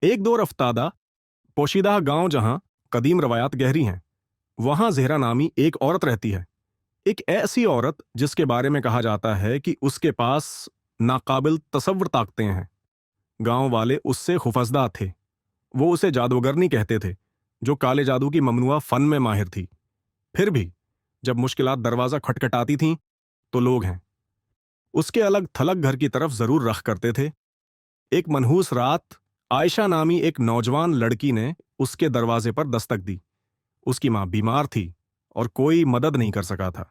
एक दो रफ्तादा पोशीदा गांव जहां कदीम रवायात गहरी हैं, वहां ज़ेहरा नामी एक औरत रहती है। एक ऐसी औरत जिसके बारे में कहा जाता है कि उसके पास नाकाबिल तसव्वुर ताकतें हैं। गांव वाले उससे खुफजदा थे। वो उसे जादूगरनी कहते थे, जो काले जादू की ममनुआ फन में माहिर थी। फिर भी जब मुश्किलात दरवाजा खटखटाती थीं, तो लोग हैं उसके अलग थलग घर की तरफ जरूर रख करते थे। एक मनहूस रात आयशा नामी एक नौजवान लड़की ने उसके दरवाजे पर दस्तक दी। उसकी मां बीमार थी और कोई मदद नहीं कर सका था।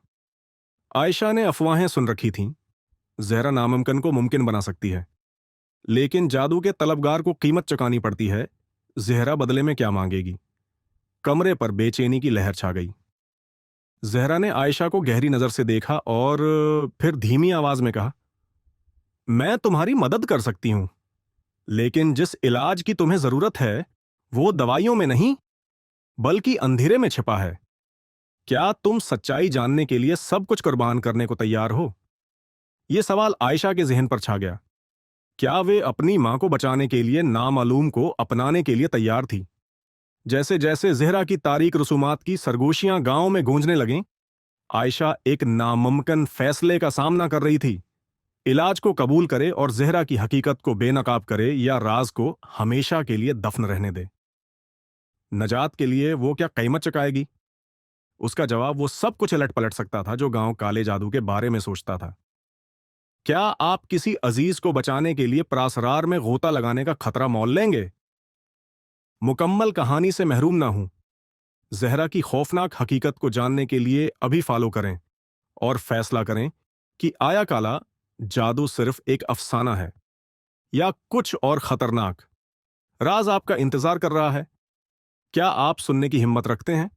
आयशा ने अफवाहें सुन रखी थीं, जहरा नामुमकिन को मुमकिन बना सकती है, लेकिन जादू के तलबगार को कीमत चुकानी पड़ती है। जहरा बदले में क्या मांगेगी? कमरे पर बेचैनी की लहर छा गई। जहरा ने आयशा को गहरी नजर से देखा और फिर धीमी आवाज में कहा, मैं तुम्हारी मदद कर सकती हूं, लेकिन जिस इलाज की तुम्हें जरूरत है वो दवाइयों में नहीं, बल्कि अंधेरे में छिपा है। क्या तुम सच्चाई जानने के लिए सब कुछ कुर्बान करने को तैयार हो? यह सवाल आयशा के जहन पर छा गया। क्या वे अपनी मां को बचाने के लिए नामालूम को अपनाने के लिए तैयार थी? जैसे जैसे जहरा की तारीख रसूमात की सरगोशियां गांव में गूंजने लगीं, आयशा एक नामुमकिन फैसले का सामना कर रही थी। इलाज को कबूल करे और जहरा की हकीकत को बेनकाब करे, या राज को हमेशा के लिए दफन रहने दे। नजात के लिए वो क्या कीमत चुकाएगी? उसका जवाब वो सब कुछ उलट पलट सकता था जो गांव काले जादू के बारे में सोचता था। क्या आप किसी अजीज को बचाने के लिए प्रासरार में गोता लगाने का खतरा मोल लेंगे? मुकम्मल कहानी से महरूम ना हूं। जहरा की खौफनाक हकीकत को जानने के लिए अभी फॉलो करें और फैसला करें कि आया काला जादू सिर्फ एक अफसाना है या कुछ और खतरनाक। राज आपका इंतजार कर रहा है। क्या आप सुनने की हिम्मत रखते हैं?